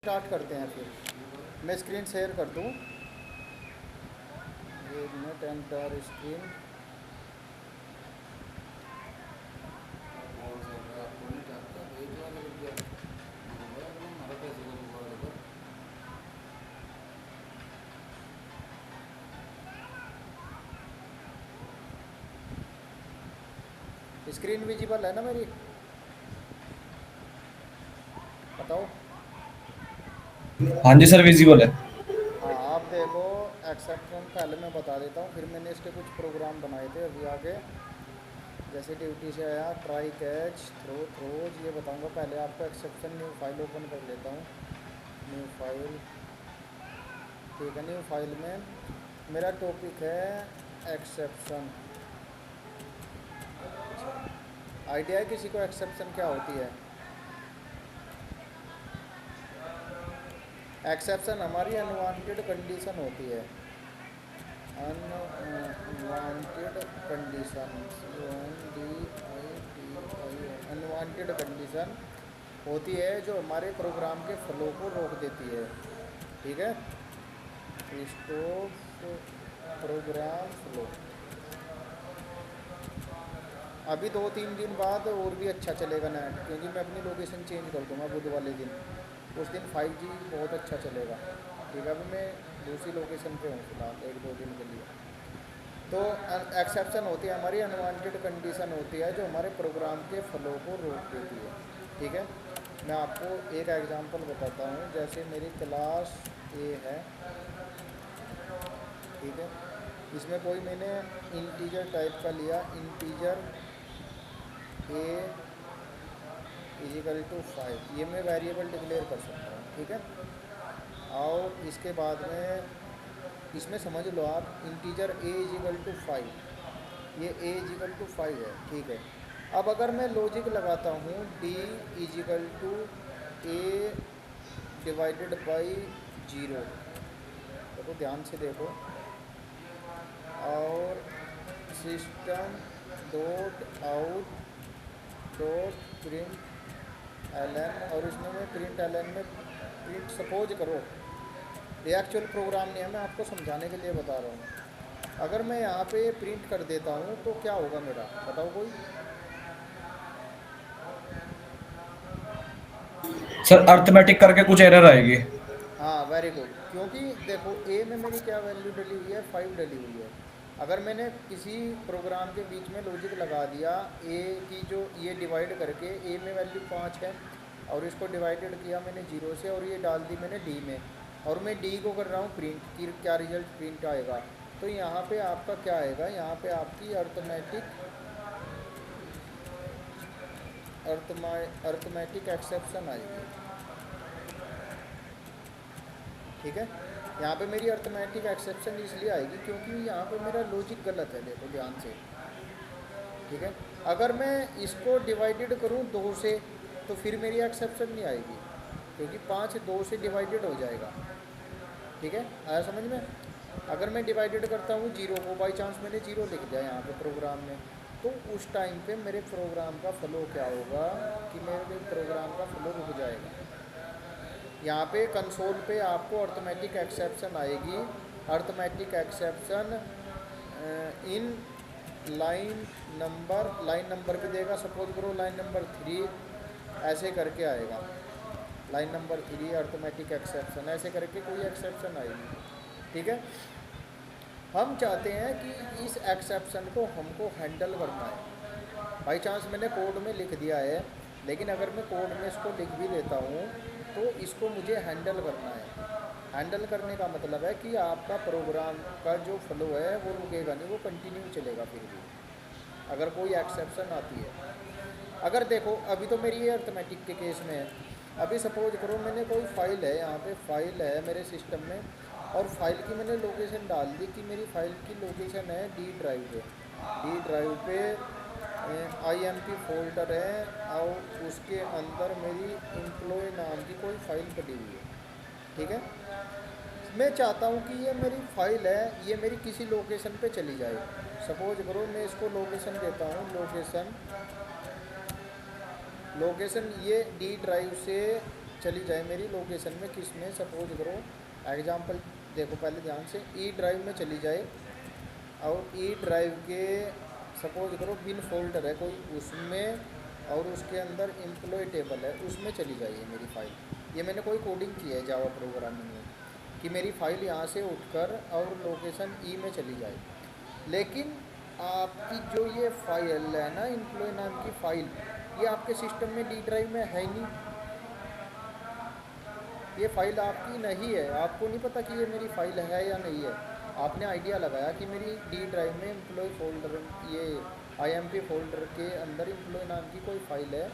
Start करते हैं फिर। मैं स्क्रीन शेयर कर दूँ, 1 minute, enter screen. Screen visible है ना मेरी? बताओ। हाँ जी सर, विजिबल है। हाँ, आप देखो, एक्सेप्शन पहले मैं बता देता हूँ, फिर मैंने इसके कुछ प्रोग्राम बनाए थे अभी आगे। जैसे ड्यूटी से आया, ट्राई कैच थ्रोज, ये बताऊँगा। पहले आपको एक्सेप्शन, न्यू फाइल ओपन कर लेता हूँ। न्यू फाइल, ठीक है। न्यू फाइल में मेरा टॉपिक है एक्सेप्शन। अच्छा, आइडिया है किसी को एक्सेप्शन क्या होती है? एक्सेप्शन हमारी अनवांटेड कंडीशन होती है। अनवांटेड कंडीशन, अनवांटेड कंडीशन होती है जो हमारे प्रोग्राम के फ्लो को रोक देती है। ठीक है, स्टॉप प्रोग्राम फ्लो। अभी 2-3 दिन बाद और भी अच्छा चलेगा नेट, क्योंकि मैं अपनी लोकेशन चेंज कर दूंगा बुध वाले दिन। उस दिन 5G बहुत अच्छा चलेगा। ठीक है, अभी मैं दूसरी लोकेशन पे हूँ फिलहाल 1-2 दिन के लिए। तो एक्सेप्शन होती है हमारी, अनवांटेड कंडीशन होती है जो हमारे प्रोग्राम के फ्लो को रोक देती है। ठीक है, मैं आपको एक एग्जांपल बताता हूँ। जैसे मेरी क्लास ए है, ठीक है, इसमें कोई मैंने इंटीजर टाइप का लिया, इंटीजर ए इजिकल टू 5, ये मैं वेरिएबल डिक्लेयर कर सकता हूँ। ठीक है, और इसके बाद में इसमें समझ लो आप, इंटीजर ए इजिकल टू 5, ये ए इजिकल टू 5 है। ठीक है, अब अगर मैं लॉजिक लगाता हूँ d is equal to a divided by 0, देखो ध्यान से देखो, और system dot out dot print ln, और इसमें मैं प्रिंट एलन में प्रिंट, सपोज करो, ये एक्चुअल प्रोग्राम नहीं है, मैं आपको समझाने के लिए बता रहा हूँ। अगर मैं यहाँ पे प्रिंट कर देता हूँ तो क्या होगा मेरा, बताओ कोई? सर अर्थमेटिक करके कुछ एरर आएगी। हाँ, वेरी गुड, क्योंकि देखो ए में मेरी क्या वैल्यू डली हुई है, 5 डली हुई है। अगर मैंने किसी प्रोग्राम के बीच में लॉजिक लगा दिया, ए की जो ये डिवाइड करके, ए में वैल्यू 5 है और इसको डिवाइडेड किया मैंने 0 से, और ये डाल दी मैंने डी में, और मैं डी को कर रहा हूँ प्रिंट की, क्या रिजल्ट प्रिंट आएगा? तो यहाँ पे आपका क्या आएगा, यहाँ पे आपकी अर्थमेटिक एक्सेप्शन आएगी। ठीक है, यहाँ पे मेरी अर्थमेटिक एक्सेप्शन इसलिए आएगी क्योंकि यहाँ पे मेरा लॉजिक गलत है, देखो ध्यान से। ठीक है, अगर मैं इसको डिवाइडेड करूँ 2 से तो फिर मेरी एक्सेप्शन नहीं आएगी, क्योंकि 5 2 से डिवाइडेड हो जाएगा। ठीक है, आया समझ में? अगर मैं डिवाइडेड करता हूँ 0 को, बाई चांस मैंने 0 लिख दिया यहाँ पे प्रोग्राम में, तो उस टाइम पे मेरे प्रोग्राम का फ्लो क्या होगा कि मेरे प्रोग्राम का फ्लो रुक जाएगा। यहाँ पे कंसोल पे आपको अर्थमेटिक एक्सेप्शन आएगी, arithmetic exception in line number भी देगा, सपोज करो लाइन नंबर 3, ऐसे करके आएगा, लाइन नंबर 3 अर्थमेटिक एक्सेप्शन, ऐसे करके कोई एक्सेप्शन आएगी। ठीक है, हम चाहते हैं कि इस एक्सेप्शन को हमको हैंडल करना है। बाई चांस मैंने कोड में लिख दिया है, लेकिन अगर मैं कोड में इसको लिख भी देता हूँ तो इसको मुझे हैंडल करना है। हैंडल करने का मतलब है कि आपका प्रोग्राम का जो फ्लो है वो रुकेगा नहीं, वो कंटिन्यू चलेगा फिर भी, अगर कोई एक्सेप्शन आती है। अगर देखो, अभी तो मेरी ये अर्थमेटिक के केस में है। अभी सपोज करो मैंने कोई फाइल है, यहाँ पे फाइल है मेरे सिस्टम में, और फाइल की मैंने लोकेशन डाल दी कि मेरी फाइल की लोकेशन है डी ड्राइव पे, डी ड्राइव पे IMP फोल्डर है, और उसके अंदर मेरी एम्प्लॉय नाम की कोई फाइल पड़ी हुई है। ठीक है, मैं चाहता हूँ कि ये मेरी फाइल है, ये मेरी किसी लोकेशन पे चली जाए। सपोज करो मैं इसको लोकेशन देता हूँ, लोकेशन ये डी ड्राइव से चली जाए मेरी लोकेशन में, किस में, सपोज करो एग्जांपल देखो पहले ध्यान से, ई ड्राइव में चली जाए और ई ड्राइव के सपोज करो बिन फोल्डर है कोई उसमें, और उसके अंदर एम्प्लॉय टेबल है उसमें चली जाइए मेरी फ़ाइल। ये मैंने कोई कोडिंग की है जावा प्रोग्रामिंग में कि मेरी फ़ाइल यहाँ से उठकर और लोकेशन ई में चली जाए। लेकिन आपकी जो ये फाइल है ना एम्प्लॉय नाम की फ़ाइल, ये आपके सिस्टम में डी ड्राइव में है ही नहीं। ये फ़ाइल आपकी नहीं है, आपको नहीं पता कि ये मेरी फ़ाइल है या नहीं है। आपने आइडिया लगाया कि मेरी डी ड्राइव में एम्प्लॉय फोल्डर, ये आईएमपी फोल्डर के अंदर एम्प्लॉय नाम की कोई फ़ाइल है,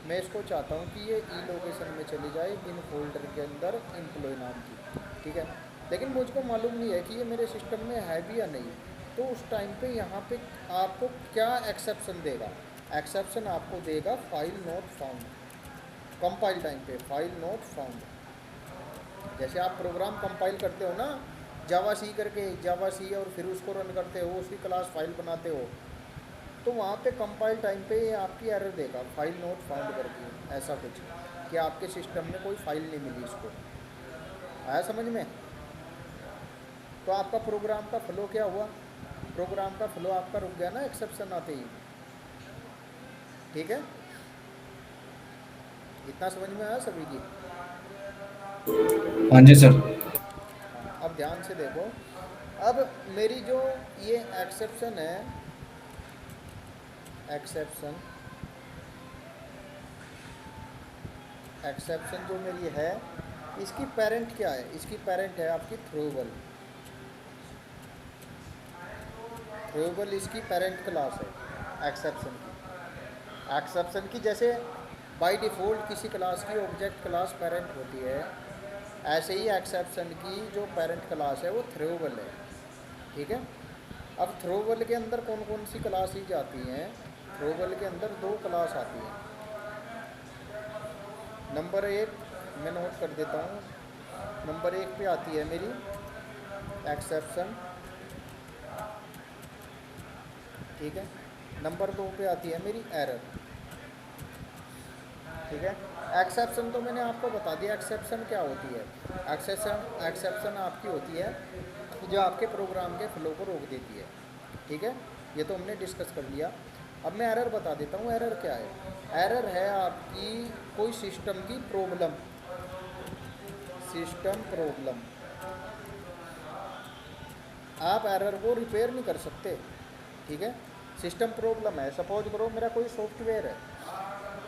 मैं इसको चाहता हूँ कि ये ई लोकेशन में चली जाए बिन फोल्डर के अंदर एम्प्लॉय नाम की, ठीक है। लेकिन मुझको मालूम नहीं है कि ये मेरे सिस्टम में है भी या नहीं। तो उस टाइम पे यहाँ पे आपको क्या एक्सेप्शन देगा? एक्सेप्शन आपको देगा file not found. Compile time पे फाइल नॉट फाउंड, जैसे आप प्रोग्राम कंपाइल करते हो ना जावा सी करके, जावा सी और फिर उसको रन करते हो, उसकी क्लास फाइल बनाते हो, तो वहाँ पे कंपाइल टाइम पे ये आपकी एरर देगा फाइल नॉट फाउंड करके, ऐसा कुछ कि आपके सिस्टम में कोई फाइल नहीं मिली इसको। आया समझ में? तो आपका प्रोग्राम का फ्लो क्या हुआ? प्रोग्राम का फ्लो आपका रुक गया ना एक्सेप्शन आते ही, ठीक है। इतना समझ में आया सभी की? हाँ जी सर। हाँ, अब ध्यान से देखो। अब मेरी जो ये एक्सेप्शन है, एक्सेप्शन जो मेरी है, इसकी पेरेंट क्या है? इसकी पेरेंट है आपकी थ्रोबल। थ्रोबल इसकी पेरेंट क्लास है एक्सेप्शन की। एक्सेप्शन की जैसे बाय डिफ़ॉल्ट किसी क्लास की ऑब्जेक्ट क्लास पेरेंट होती है, ऐसे ही एक्सेप्शन की जो पेरेंट क्लास है वो थ्रोबल है, ठीक है। अब थ्रोबल के अंदर कौन कौन सी क्लासेज आती हैं? थ्रोबल के अंदर दो क्लास आती हैं। नंबर एक मैं नोट कर देता हूँ, नंबर एक पे आती है मेरी एक्सेप्शन, ठीक है। नंबर दो पे आती है मेरी एरर, ठीक है। एक्सेप्शन तो मैंने आपको बता दिया एक्सेप्शन क्या होती है। एक्सेप्शन आपकी होती है जो आपके प्रोग्राम के फ्लो को रोक देती है, ठीक है। ये तो हमने डिस्कस कर लिया। अब मैं एरर बता देता हूँ। एरर क्या है? एरर है आपकी कोई सिस्टम की प्रॉब्लम, सिस्टम प्रॉब्लम। आप एरर को रिपेयर नहीं कर सकते, ठीक है। सिस्टम प्रॉब्लम है, सपोज करो मेरा कोई सॉफ्टवेयर है,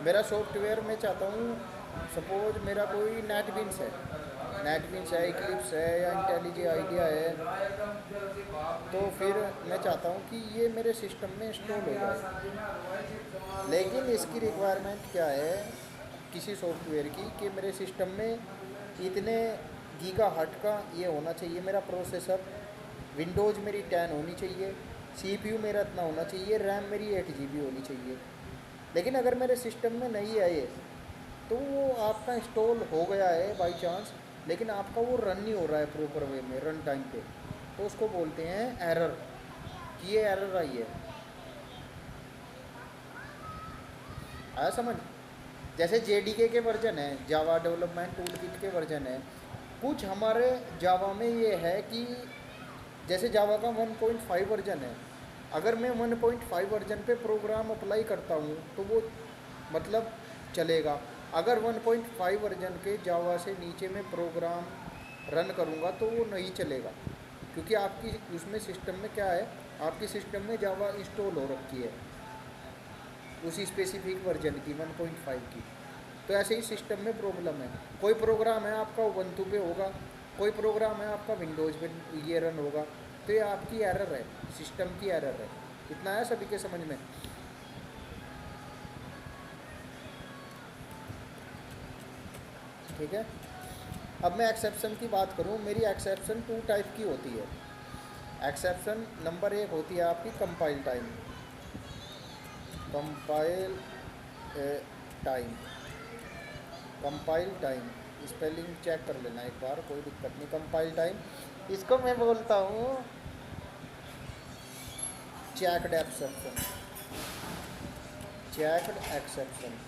मेरा सॉफ्टवेयर मैं चाहता हूँ, सपोज मेरा कोई नेटबिन्स है, नेटबिन्स है, इक्लिप्स है या इंटेलिजे आइडिया है, तो फिर मैं चाहता हूँ कि ये मेरे सिस्टम में इंस्टॉल हो जाए। लेकिन इसकी रिक्वायरमेंट क्या है किसी सॉफ्टवेयर की कि मेरे सिस्टम में इतने गीगाहर्ट्ज़ का ये होना चाहिए मेरा प्रोसेसर, विंडोज़ मेरी 10 होनी चाहिए, CPU मेरा इतना होना चाहिए, रैम मेरी 8 GB होनी चाहिए। लेकिन अगर मेरे सिस्टम में नहीं है ये, तो वो आपका इंस्टॉल हो गया है बाई चांस, लेकिन आपका वो रन नहीं हो रहा है प्रॉपर वे में, रन टाइम पे, तो उसको बोलते हैं एरर, कि ये एरर आई है। आया समझ? जैसे JDK के वर्जन है, जावा डेवलपमेंट टूल किट के वर्जन है, कुछ हमारे जावा में ये है कि जैसे जावा का 1.5 वर्जन है, अगर मैं 1.5 वर्जन पे प्रोग्राम अप्लाई करता हूँ तो वो मतलब चलेगा। अगर 1.5 वर्जन के जावा से नीचे में प्रोग्राम रन करूँगा तो वो नहीं चलेगा, क्योंकि आपकी उसमें सिस्टम में क्या है, आपकी सिस्टम में जावा इंस्टॉल हो रखी है उसी स्पेसिफिक वर्जन की 1.5 की। तो ऐसे ही सिस्टम में प्रॉब्लम है। कोई प्रोग्राम है आपका उबंटू पे होगा, कोई प्रोग्राम है आपका विंडोज़ पे ये रन होगा, तो ये आपकी एरर है, सिस्टम की एरर है। इतना है सभी के समझ में? ठीक है। अब मैं एक्सेप्शन की बात करूँ, मेरी एक्सेप्शन 2 टाइप की होती है। एक्सेप्शन नंबर 1 होती है आपकी compile time, compile time, compile time spelling check कर लेना एक बार, कोई दिक्कत नहीं। कंपाइल टाइम, इसको मैं बोलता हूँ चेक्ड एक्सेप्शन, चेक्ड एक्सेप्शन।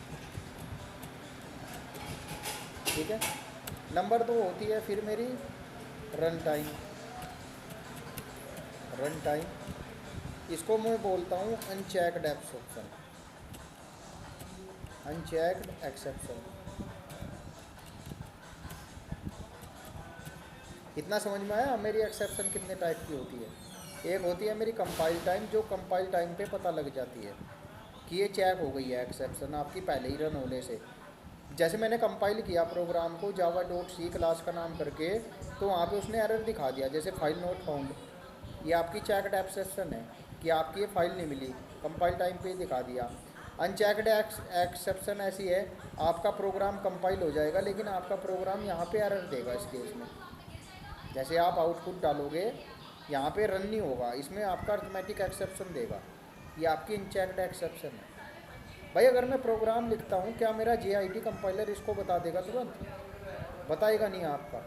ठीक है। नंबर 2 होती है फिर मेरी रन टाइम। रन टाइम इसको मैं बोलता हूँ अनचेक्ड एक्सेप्शन। अनचेक्ड एक्सेप्शन, इतना समझ में आया? मेरी एक्सेप्शन कितने टाइप की होती है? एक होती है मेरी कंपाइल टाइम, जो कंपाइल टाइम पे पता लग जाती है कि ये चेक हो गई है एक्सेप्शन आपकी पहले ही रन होने से। जैसे मैंने कंपाइल किया प्रोग्राम को java.c क्लास का नाम करके, तो वहाँ पे उसने एरर दिखा दिया, जैसे फाइल नॉट फाउंड, ये आपकी चेक्ड एक्सेप्शन है कि आपकी ये फाइल नहीं मिली, कंपाइल टाइम पे ही दिखा दिया। अनचेक्ड एक्सेप्शन ऐसी है, आपका प्रोग्राम कंपाइल हो जाएगा लेकिन आपका प्रोग्राम यहाँ पे एरर देगा। इस केस में जैसे आप आउटपुट डालोगे यहाँ पे रन नहीं होगा, इसमें आपका अर्थमेटिक एक्सेप्शन देगा। ये आपकी अनचेक्ड एक्सेप्शन है। भाई अगर मैं प्रोग्राम लिखता हूँ, क्या मेरा JIT कंपाइलर इसको बता देगा तुरंत? बताएगा नहीं आपका,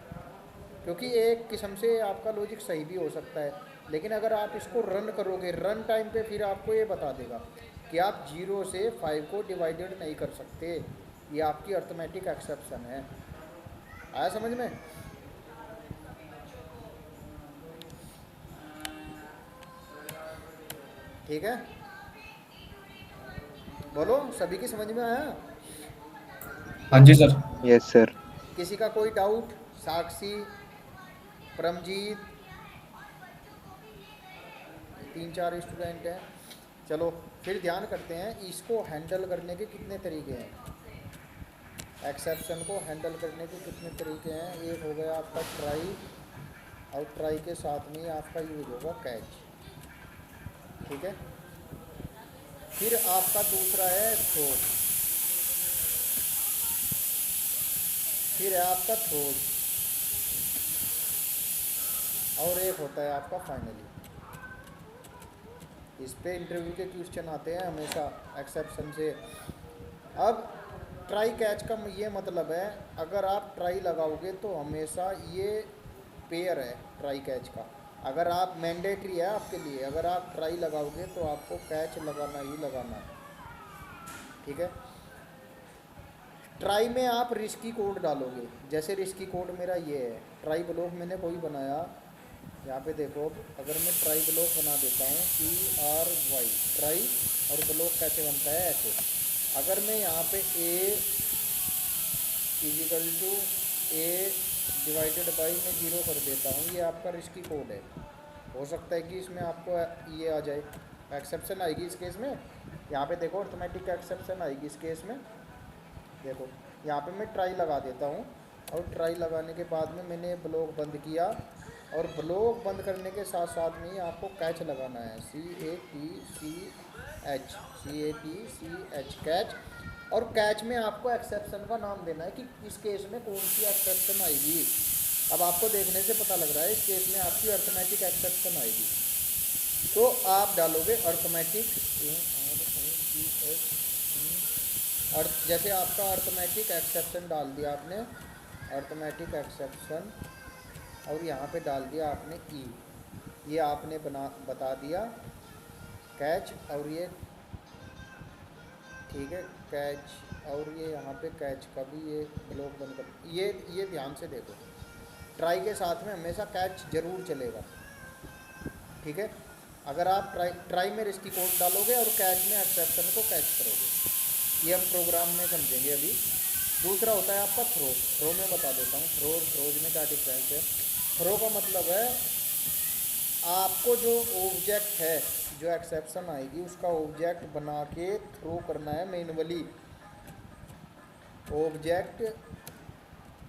क्योंकि एक किस्म से आपका लॉजिक सही भी हो सकता है, लेकिन अगर आप इसको रन करोगे रन टाइम पे, फिर आपको ये बता देगा कि आप 0 से 5 को डिवाइडेड नहीं कर सकते। ये आपकी अर्थमेटिक एक्सेप्शन है। आया समझ में? ठीक है, बोलो सभी की समझ में आया? हाँ जी सर। Yes sir. किसी का कोई डाउट? साक्षी, परमजीत, 3-4 स्टूडेंट हैं। चलो फिर ध्यान करते हैं इसको हैंडल करने के कितने तरीके हैं। एक्सेप्शन को हैंडल करने के कितने तरीके हैं? एक हो गया आपका ट्राई, और ट्राई के साथ में आपका यूज होगा कैच। ठीक है, फिर आपका दूसरा है थ्रो, फिर है आपका थ्रोज, और एक होता है आपका फाइनली। इस पे इंटरव्यू के क्वेश्चन आते हैं हमेशा एक्सेप्शन से। अब ट्राई कैच का ये मतलब है, अगर आप ट्राई लगाओगे तो हमेशा ये पेयर है ट्राई कैच का। अगर आप मैंडेटरी है आपके लिए, अगर आप ट्राई लगाओगे तो आपको कैच लगाना ही लगाना है। ठीक है, ट्राई में आप रिस्की कोड डालोगे। जैसे रिस्की कोड मेरा ये है, ट्राई ब्लॉक मैंने कोई बनाया, यहाँ पे देखो, अगर मैं ट्राई ब्लॉक बना देता हूँ TRY ट्राई, और ब्लॉक कैसे बनता है ऐसे। अगर मैं यहाँ पे A डिवाइडेड बाई में 0 कर देता हूँ, ये आपका रिस्की कोड है। हो सकता है कि इसमें आपको ये आ जाए, एक्सेप्शन आएगी इस केस में। यहाँ पे देखो ऑटोमेटिक एक्सेप्शन आएगी इस केस में। देखो यहाँ पे मैं ट्राई लगा देता हूँ, और ट्राई लगाने के बाद में मैंने ब्लॉक बंद किया, और ब्लॉक बंद करने के साथ साथ में ही आपको कैच लगाना है, CATCH कैच। और कैच में आपको एक्सेप्शन का नाम देना है कि इस केस में कौन सी एक्सेप्शन आएगी। अब आपको देखने से पता लग रहा है इस केस में आपकी अर्थमेटिक एक्सेप्शन आएगी, तो आप डालोगे अर्थमेटिक जैसे आपका अर्थमेटिक एक्सेप्शन डाल दिया आपने, अर्थमेटिक एक्सेप्शन, और यहाँ पे डाल दिया आपने E, ये आपने बता दिया कैच, और ये ठीक है कैच, और ये यहाँ पे कैच का भी ये ब्लॉक बंद कर। ये ध्यान से देखो, ट्राई के साथ में हमेशा कैच जरूर चलेगा। ठीक है, अगर आप ट्राई में रिस्की कोड डालोगे और कैच में एक्सेप्शन को कैच करोगे, ये हम प्रोग्राम में समझेंगे अभी। दूसरा होता है आपका थ्रो। थ्रो में बता देता हूँ थ्रो थ्रोज में क्या डिफरेंस है। थ्रो का मतलब है आपको जो ऑब्जेक्ट है, जो एक्सेप्शन आएगी उसका ऑब्जेक्ट बना के थ्रो करना है मैन्युअली। ऑब्जेक्ट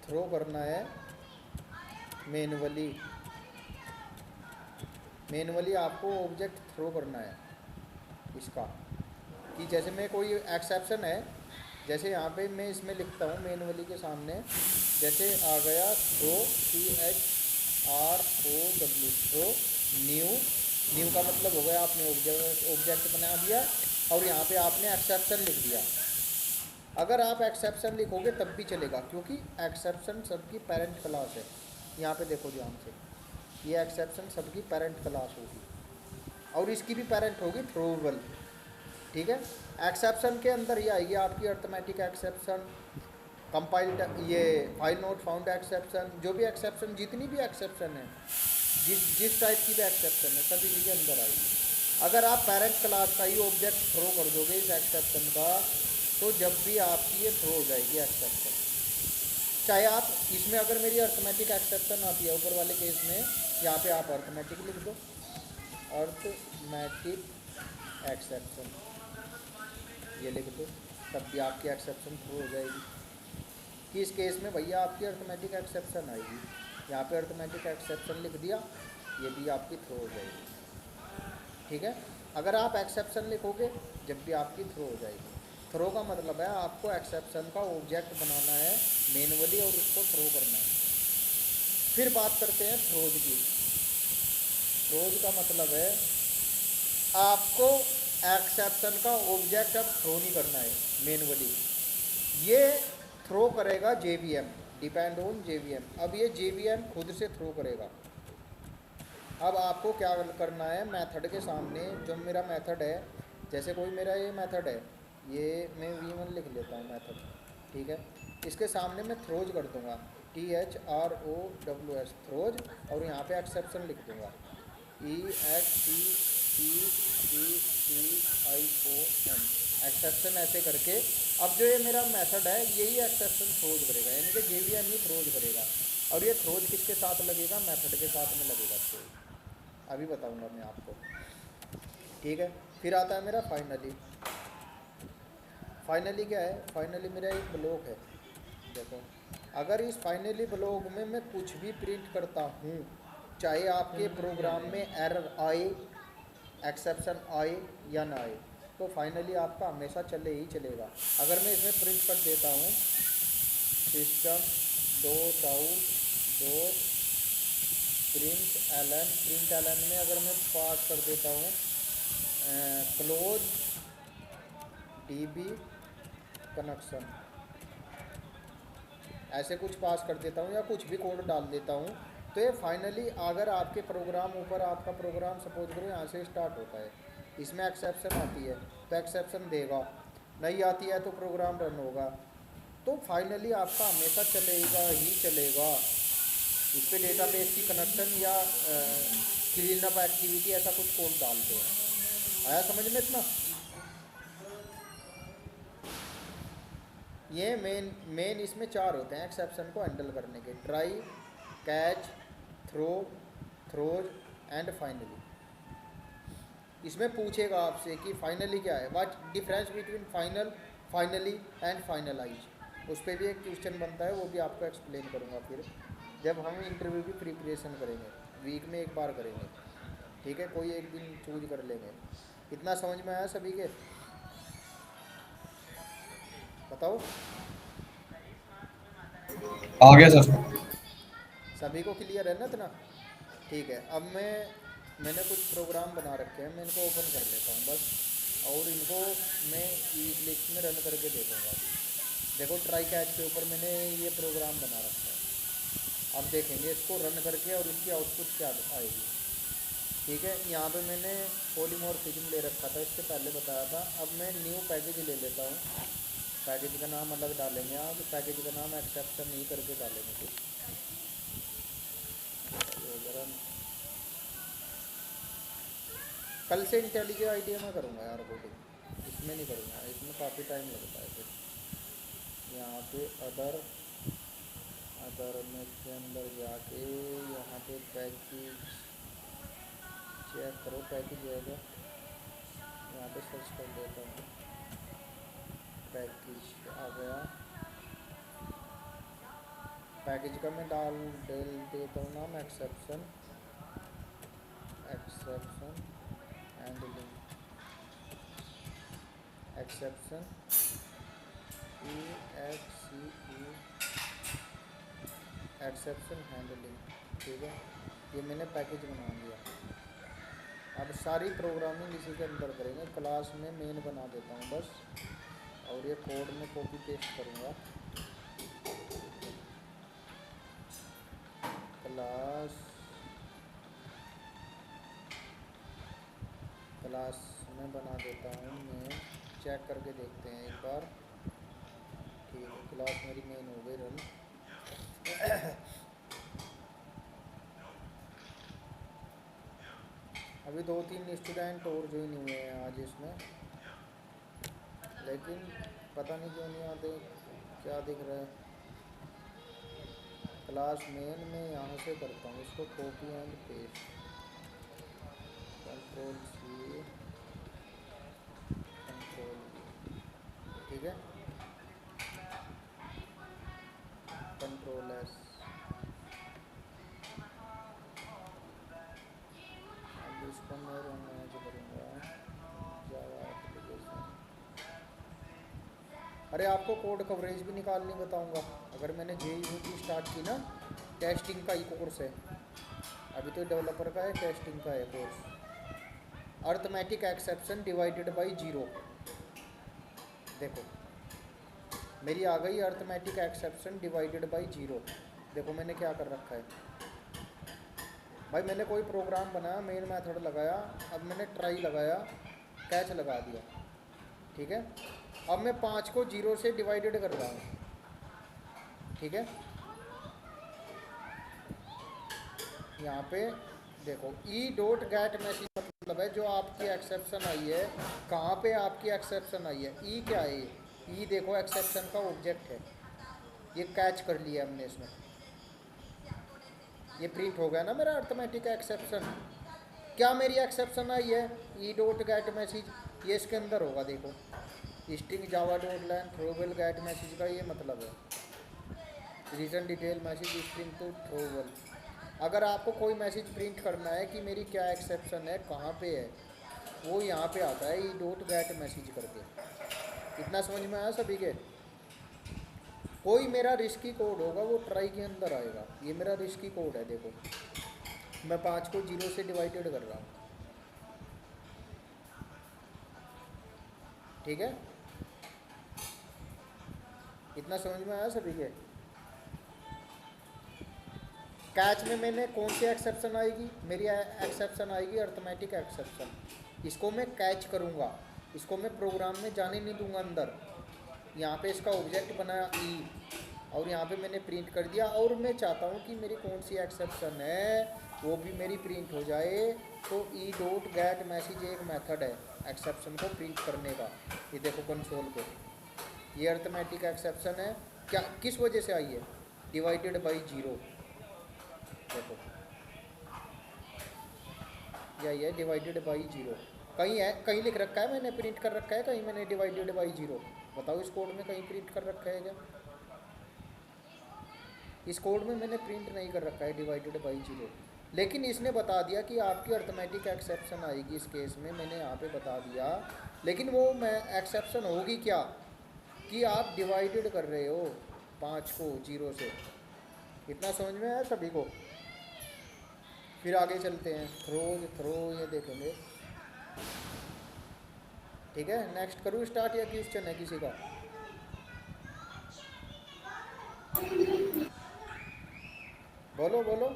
थ्रो करना है मैन्युअली, आपको ऑब्जेक्ट थ्रो करना है इसका। कि जैसे मैं कोई एक्सेप्शन है, जैसे यहाँ पे मैं इसमें लिखता हूँ मैन्युअली के सामने, जैसे आ गया थ्रो THROW थ्रो न्यू का मतलब हो गया आपने ऑब्जेक्ट बना दिया, और यहाँ पे आपने एक्सेप्शन लिख दिया। अगर आप एक्सेप्शन लिखोगे तब भी चलेगा, क्योंकि एक्सेप्शन सबकी पेरेंट क्लास है। यहाँ पे देखो ध्यान से, ये एक्सेप्शन सबकी पेरेंट क्लास होगी, और इसकी भी पेरेंट होगी थ्रोवेबल। ठीक है, एक्सेप्शन के अंदर ये आएगी आपकी अर्थमेटिक एक्सेप्शन, कंपाइल ये फाइल नोट फाउंड एक्सेप्शन, जो भी एक्सेप्शन, जितनी भी एक्सेप्शन है, जिस टाइप की भी एक्सेप्शन है, सभी चीज़ें अंदर आएगी। अगर आप पेरेंट क्लास का ही ऑब्जेक्ट थ्रो कर दोगे इस एक्सेप्शन का, तो जब भी आपकी ये थ्रो हो जाएगी एक्सेप्शन। चाहे आप इसमें, अगर मेरी अर्थमेटिक एक्सेप्शन आती है ऊपर वाले केस में, यहाँ पे आप अर्थमेटिक लिख दो, अर्थमेटिक एक्सेप्शन ये लिख दो, तब भी आपकी एक्सेप्शन थ्रो हो जाएगी। कि इस केस में भैया आपकी अर्थमेटिक एक्सेप्शन आएगी, यहाँ पे अर्थमेटिक एक्सेप्शन लिख दिया, ये भी आपकी थ्रो हो जाएगी। ठीक है, अगर आप एक्सेप्शन लिखोगे जब भी आपकी थ्रो हो जाएगी। थ्रो का मतलब है आपको एक्सेप्शन का ऑब्जेक्ट बनाना है मैनुअली और उसको थ्रो करना है। फिर बात करते हैं थ्रोज की। थ्रोज का मतलब है आपको एक्सेप्शन का ऑब्जेक्ट अब थ्रो नहीं करना है मैनुअली, ये थ्रो करेगा JVM, डिपेंड ऑन JVM। अब ये JVM खुद से थ्रो करेगा। अब आपको क्या करना है, मेथड के सामने जो मेरा मेथड है, जैसे कोई मेरा ये मेथड है, ये मैं V1 लिख लेता हूँ मेथड, ठीक है। इसके सामने मैं थ्रोज कर दूंगा, THROWS थ्रोज, और यहाँ पे एक्सेप्शन लिख दूंगा EXCEPTION एक्सेप्शन, ऐसे करके। अब जो ये मेरा मेथड है यही एक्सेप्शन थ्रोज करेगा, यानी कि JVM ही थ्रोज करेगा। और ये थ्रोज किसके साथ लगेगा, मेथड के साथ में लगेगा थ्रोज, अभी बताऊंगा मैं आपको। ठीक है, फिर आता है मेरा फाइनली। फाइनली क्या है, फाइनली मेरा एक ब्लॉक है। देखो, अगर इस फाइनली ब्लॉक में मैं कुछ भी प्रिंट करता हूँ, चाहे आपके प्रोग्राम में एरर आए, एक्सेप्शन आए या ना आए, तो फाइनली आपका हमेशा चले ही चलेगा। अगर मैं इसमें प्रिंट कर देता हूँ system dot out dot print Elon में अगर मैं पास कर देता हूँ क्लोज DB कनेक्शन, ऐसे कुछ पास कर देता हूँ या कुछ भी कोड डाल देता हूँ, तो ये फाइनली अगर आपके प्रोग्राम ऊपर, आपका प्रोग्राम सपोज करो यहाँ से स्टार्ट होता है, इसमें एक्सेप्शन आती है तो एक्सेप्शन देगा, नहीं आती है तो प्रोग्राम रन होगा, तो फाइनली आपका हमेशा चलेगा ही चलेगा। इस पर डेटाबेस की कनेक्शन या क्लीन अप एक्टिविटी ऐसा कुछ कोड डालते हैं। आया समझ में इतना? ये मेन इसमें 4 होते हैं एक्सेप्शन को हैंडल करने के, try, catch, throw, throws and finally. इसमें पूछेगा आपसे कि फाइनली क्या है, what difference between final, finally and finalize. उस पर भी एक क्वेश्चन बनता है, वो भी आपको एक्सप्लेन करूँगा फिर जब हम इंटरव्यू की प्रिपरेशन करेंगे, वीक में एक बार करेंगे। ठीक है, कोई एक दिन चूज कर लेंगे। इतना समझ में आया सभी के? बताओ, आ गया सर। सभी को क्लियर है ना इतना? ठीक है, अब मैंने कुछ प्रोग्राम बना रखे हैं, मैं इनको ओपन कर लेता हूँ बस, और इनको मैं लिस्ट में रन करके देखूँगा। देखो, ट्राई कैच के ऊपर मैंने ये प्रोग्राम बना रखा है। अब देखेंगे इसको रन करके और इसकी आउटपुट क्या आएगी। ठीक है, यहाँ पे मैंने पॉलीमॉर्फिज्म ले रखा था, इससे पहले बताया था। अब मैं न्यू पैकेज ले लेता हूँ, पैकेज का नाम अलग डालेंगे, आप पैकेज का नाम एक्सेप्शन ही करके डालेंगे कुछ। कल से इंटेलिजेंट आइडिया में करूँगा यार कोडिंग, इसमें नहीं करूँगा, इसमें काफ़ी टाइम लगता है। फिर यहाँ पे अदर में के अंदर जाके यहाँ पे पैकेज चेक करो, पैकेज है क्या, यहाँ पे सर्च कर लेता हूँ, पैकेज आ गया। पैकेज का मैं डाल देता हूँ नाम exception handling, exception EXCE exception handling. ठीक है, ये मैंने पैकेज बना दिया। अब सारी प्रोग्रामिंग इसी के अंदर करेंगे। क्लास में मेन बना देता हूँ बस, और ये कोड में कॉपी पेस्ट करूँगा। क्लास में बना देता हूँ मैं, चेक करके देखते हैं एक बार। ठीक है, क्लास मेरी मेन हो गई रन। अभी 2-3 स्टूडेंट और ज्वाइन हुए हैं आज इसमें, लेकिन पता नहीं क्यों नहीं आते, क्या दिख रहा है। क्लास मेन में यहाँ से करता हूँ इसको कॉपी एंड पेस्ट, कंट्रोल-C, कंट्रोल-V, ठीक है, कंट्रोल-S। अब इसको मैं मैनेज करूँगा जावा एप्लीकेशन। अरे आपको कोड कवरेज भी निकालनी बताऊंगा। अगर मैंने JUnit की स्टार्ट की ना, टेस्टिंग का ही कोर्स है, अभी तो डेवलपर का है, टेस्टिंग का है course. Arithmetic exception divided by zero, देखो मेरी आ गई arithmetic exception divided by zero. देखो मैंने क्या कर रखा है भाई, मैंने कोई प्रोग्राम बनाया, मेन मेथड लगाया, अब मैंने ट्राई लगाया, कैच लगा दिया, ठीक है। अब मैं 5 को 0 से डिवाइडेड कर रहा हूँ, ठीक है। यहाँ पे देखो ई डॉट गेट मैसेज मतलब है जो आपकी एक्सेप्शन आई है, कहाँ पे आपकी एक्सेप्शन आई है, ई क्या है, ई देखो एक्सेप्शन का ऑब्जेक्ट है, ये कैच कर लिया हमने इसमें, ये प्रिंट हो गया ना मेरा अर्थमेटिक एक्सेप्शन। क्या मेरी एक्सेप्शन आई है, ई डॉट गेट मैसेज, ये इसके अंदर होगा, देखो string Java dot lang throwable get message का ये मतलब है, reason detail message string to throwable. अगर आपको कोई मैसेज प्रिंट करना है कि मेरी क्या एक्सेप्शन है, कहाँ पे है, वो यहाँ पे आता है ई डॉट गेट मैसेज करके। इतना समझ में आया सभी के। कोई मेरा रिस्की कोड होगा वो ट्राई के अंदर आएगा, ये मेरा रिस्की कोड है, देखो मैं 5 को 0 से डिवाइडेड कर रहा हूँ, ठीक है। इतना समझ में आया सभी के। कैच में मैंने कौन सी एक्सेप्शन आएगी, मेरी एक्सेप्शन आएगी अर्थमेटिक एक्सेप्शन, इसको मैं कैच करूँगा, इसको मैं प्रोग्राम में जाने नहीं दूंगा अंदर। यहाँ पे इसका ऑब्जेक्ट बनाया ई, और यहाँ पे मैंने प्रिंट कर दिया, और मैं चाहता हूँ कि मेरी कौन सी एक्सेप्शन है वो भी मेरी प्रिंट हो जाए। तो ई डॉट गेट मैसेज एक मेथड है एक्सेप्शन को प्रिंट करने का, ये देखो कंसोल पे, ये अर्थमेटिक एक्सेप्शन है। क्या किस वजह से आई है, डिवाइडेड बाई जीरो, देखो यही है डिवाइडेड बाई जीरो। कहीं है, कहीं लिख रखा है मैंने प्रिंट कर रखा है, कहीं मैंने डिवाइडेड बाई जीरो, बताओ इस कोड में कहीं प्रिंट कर रखा है क्या। इस कोड में मैंने प्रिंट नहीं कर रखा है डिवाइडेड बाई जीरो, लेकिन इसने बता दिया कि आपकी अर्थमेटिक एक्सेप्शन आएगी इस केस में, मैंने यहाँ पे बता दिया। लेकिन वो मैं एक्सेप्शन होगी क्या, कि आप डिवाइडेड कर रहे हो 5 को 0 से। इतना समझ में आया सभी को। फिर आगे चलते हैं, थ्रो ये देखेंगे, ठीक है। नेक्स्ट करूँ स्टार्ट या क्वेश्चन है किसी का। बोलो बोलो।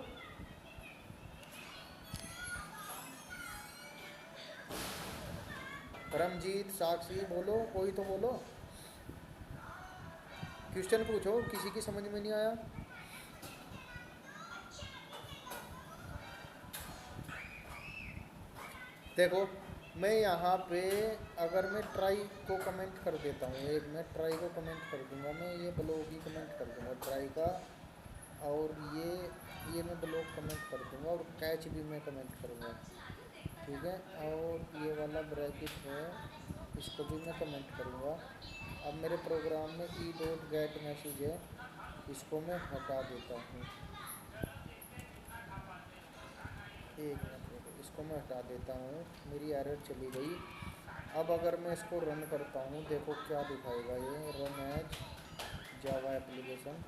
परमजीत, साक्षी, बोलो कोई तो बोलो, क्वेश्चन पूछो, किसी की समझ में नहीं आया। देखो मैं यहाँ पे अगर मैं ट्राई को कमेंट कर देता हूँ, एक मैं ट्राई को कमेंट कर दूँगा, मैं ये ब्लॉक ही कमेंट कर दूँगा ट्राई का, और ये मैं ब्लॉक कमेंट कर दूँगा, और कैच भी मैं कमेंट करूँगा, ठीक है। और ये वाला ब्रैकेट है, इसको भी मैं कमेंट करूँगा। अब मेरे प्रोग्राम में ई डॉट गेट मैसेज है, इसको मैं हटा देता हूँ, एक मिनट रुको, इसको मैं हटा देता हूँ, मेरी एरर चली गई। अब अगर मैं इसको रन करता हूँ, देखो क्या दिखाएगा ये, रन एज जावा एप्लीकेशन।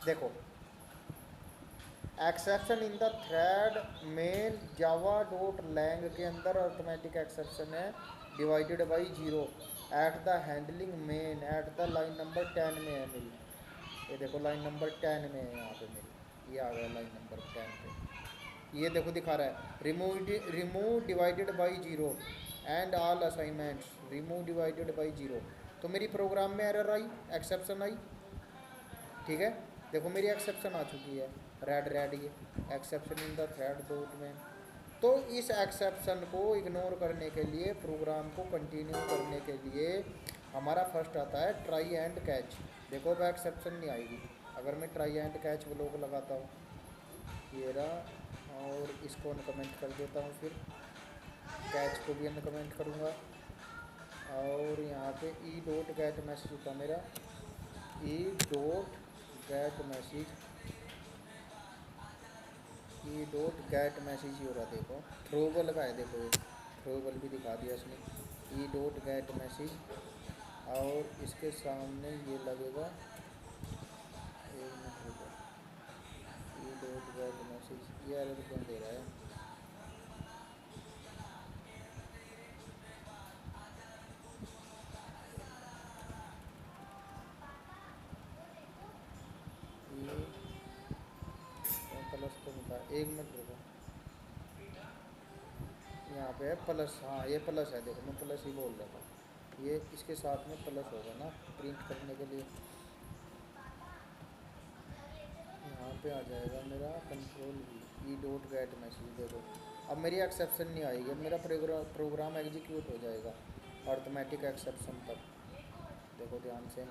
देखो exception in the thread main Java dot lang के अंदर अर्थमेटिक एक्सेप्शन है divided by zero at the handling main at the line number 10 में है मेरी, ये देखो लाइन नंबर 10 में है यहाँ पे मेरी, ये आ गया लाइन नंबर 10 पे, ये देखो दिखा रहा है remove divided by zero, and all assignments remove divided by zero. तो मेरी प्रोग्राम में एरर आई, एक्सेप्शन आई, ठीक है। देखो मेरी एक्सेप्शन आ चुकी है, रेड रेड ये exception in the thread dot में। तो इस एक्सेप्शन को इग्नोर करने के लिए, प्रोग्राम को कंटिन्यू करने के लिए हमारा फर्स्ट आता है ट्राई एंड कैच। देखो अब एक्सेप्शन नहीं आएगी अगर मैं ट्राई एंड कैच ब्लॉक लगाता हूँ, ये रहा, और इसको अनकमेंट कर देता हूँ, फिर कैच को भी अनकमेंट करूँगा, और यहाँ पे ई डॉट गेट मैसेज होता मेरा, e dot get message, e dot get message ही हो रहा। देखो थ्रोबल का है, देखो ये थ्रोबल भी दिखा दिया इसने, ई डॉट गेट मैसेज, और इसके सामने ये लगेगा, एक मिनट रुको, ई डॉट गेट मैसेज, ये एरर क्यों दे रहा है? ये प्लस तो नहीं था, एक मिनट रुको, यहाँ पे है प्लस, हाँ ये प्लस है, देखो मैं प्लस ही बोल रहा था, ये इसके साथ में प्लस होगा ना प्रिंट करने के लिए। यहाँ पे आ जाएगा मेरा कंट्रोल ई डॉट गेट मैसेज। देखो अब मेरी एक्सेप्शन नहीं आएगी, अब मेरा प्रोग्राम एग्जीक्यूट हो जाएगा अर्थमेटिक एक्सेप्शन तक। देखो ध्यान से,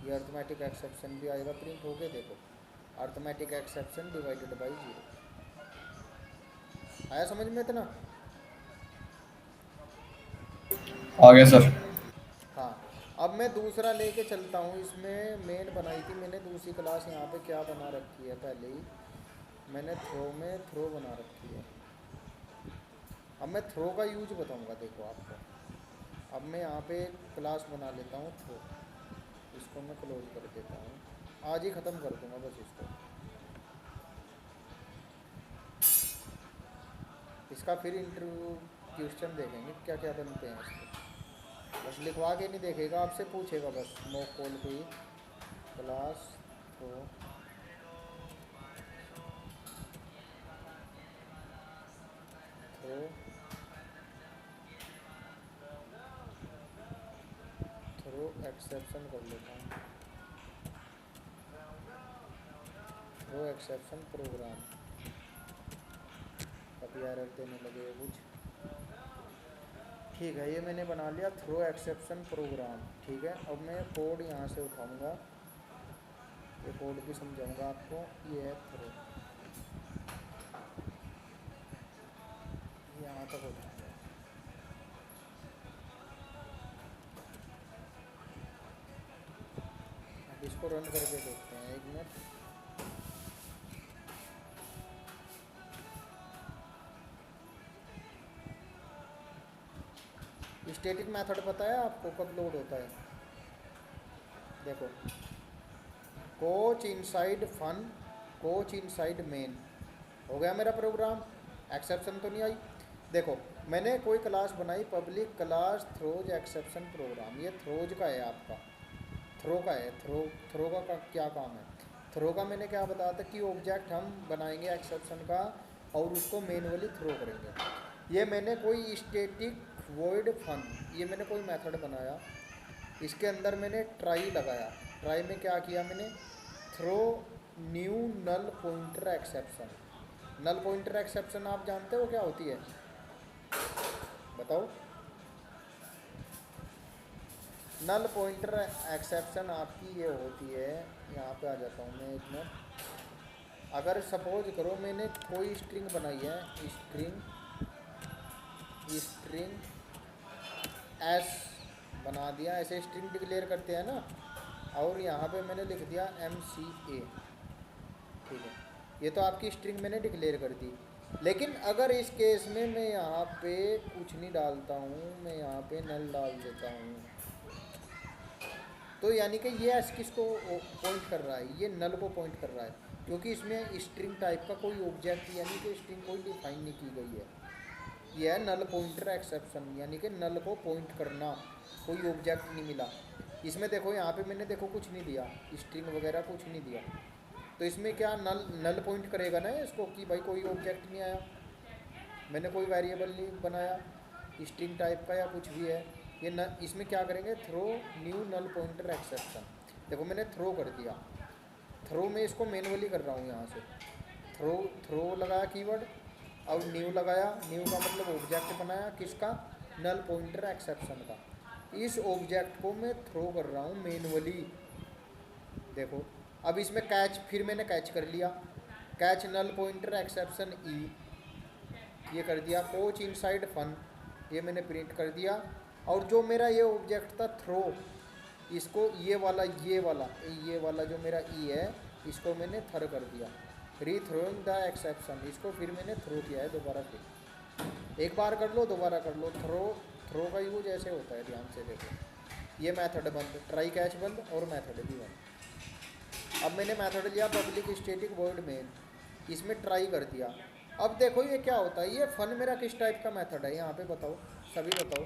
ये अर्थमेटिक एक्सेप्शन भी आएगा प्रिंट होके, देखो arithmetic exception divided by zero. आया समझ में इतना? आ गया सर। हाँ, अब मैं दूसरा लेके चलता हूँ। इसमें मेन बनाई थी मैंने दूसरी क्लास, यहाँ पे क्या बना रखी है, पहले ही मैंने थ्रो में थ्रो बना रखी है। अब मैं थ्रो का यूज बताऊँगा, देखो आपको। अब मैं यहाँ पे एक क्लास बना लेता हूँ थ्रो, इसको मैं क्लोज कर देता हूँ, आज ही ख़त्म कर दूँगा बस इसको। इसका फिर इंटरव्यू क्वेश्चन देखेंगे क्या क्या बनते हैं इसके, बस लिखवा के नहीं देखेगा, आपसे पूछेगा बस मॉक कॉल पे ही, class throw throw throw exception कर लेता हूँ, थ्रो एक्सेप्शन प्रोग्राम। कभी एरर देने लगे कुछ, ठीक है। ये मैंने बना लिया थ्रो एक्सेप्शन प्रोग्राम, ठीक है। अब मैं कोड यहाँ से उठाऊँगा, ये कोड भी समझाऊँगा आपको। ये है थ्रो, यहाँ तक उठाऊँगा। अब इसको रन करके देखते हैं, एक मिनट। स्टैटिक मेथड पता है आपको कब लोड होता है? देखो coach inside fun, coach inside main, हो गया मेरा प्रोग्राम, एक्सेप्शन तो नहीं आई। देखो मैंने कोई क्लास बनाई, public class throws exception program, ये थ्रोज का है आपका, थ्रो का है। थ्रो का क्या काम है? थ्रो का मैंने क्या बताया था कि ऑब्जेक्ट हम बनाएंगे एक्सेप्शन का और उसको मैनुअली थ्रो करेंगे। ये मैंने कोई स्टैटिक वॉइड फन, ये मैंने कोई मेथड बनाया, इसके अंदर मैंने ट्राई लगाया। ट्राई में क्या किया मैंने, throw new null pointer exception. Null pointer exception आप जानते हो क्या होती है, बताओ? नल पॉइंटर एक्सेप्शन आपकी ये होती है, यहाँ पे आ जाता हूँ मैं एक मिनट। अगर सपोज करो मैंने कोई स्ट्रिंग बनाई है, स्ट्रिंग एस बना दिया, ऐसे स्ट्रिंग डिक्लेयर करते हैं ना, और यहाँ पे मैंने लिख दिया MCA, ठीक है। ये तो आपकी स्ट्रिंग मैंने डिक्लेयर कर दी। लेकिन अगर इस केस में मैं यहाँ पे कुछ नहीं डालता हूँ, मैं यहाँ पे नल डाल देता हूँ, तो यानी कि ये एस किसको पॉइंट कर रहा है, ये नल को पॉइंट कर रहा है, क्योंकि इसमें स्ट्रिंग टाइप का कोई ऑब्जेक्ट यानी कि स्ट्रिंग कोई डिफाइन नहीं की गई है। ये है नल पॉइंटर एक्सेप्शन, यानी कि नल को पॉइंट करना, कोई ऑब्जेक्ट नहीं मिला इसमें। देखो यहाँ पे मैंने देखो कुछ नहीं दिया, स्ट्रिंग वगैरह कुछ नहीं दिया, तो इसमें क्या नल पॉइंट करेगा ना इसको कि भाई कोई ऑब्जेक्ट नहीं आया, मैंने कोई वेरिएबल नहीं बनाया, स्ट्रिंग टाइप का या कुछ भी है ये न, इसमें क्या करेंगे, throw new null pointer exception. देखो मैंने थ्रो कर दिया, थ्रो में इसको मैनुअली कर रहा हूँ यहाँ से, थ्रो थ्रो लगाया कीवर्ड, अब न्यू लगाया, न्यू का मतलब ऑब्जेक्ट बनाया किसका, नल पॉइंटर एक्सेप्शन का। इस ऑब्जेक्ट को मैं थ्रो कर रहा हूँ मैनुअली। देखो अब इसमें कैच, फिर मैंने कैच कर लिया, कैच नल पॉइंटर एक्सेप्शन ई, ये कर दिया। कोच इनसाइड फन, ये मैंने प्रिंट कर दिया। और जो मेरा ये ऑब्जेक्ट था थ्रो, इसको ये वाला जो मेरा ई है इसको मैंने थ्रो कर दिया, रीथ्रोइंग द एक्सेप्शन, इसको फिर मैंने थ्रो किया है दोबारा। फिर एक बार कर लो, दोबारा कर लो, थ्रो का यूज ऐसे होता है, ध्यान से देखो। ये मेथड बंद, ट्राई कैच बंद और मेथड भी बंद। अब मैंने मेथड लिया पब्लिक स्टैटिक वॉइड मेन, इसमें ट्राई कर दिया। अब देखो ये क्या होता है, ये फन मेरा किस टाइप का मेथड है, यहाँ पे बताओ, सभी बताओ।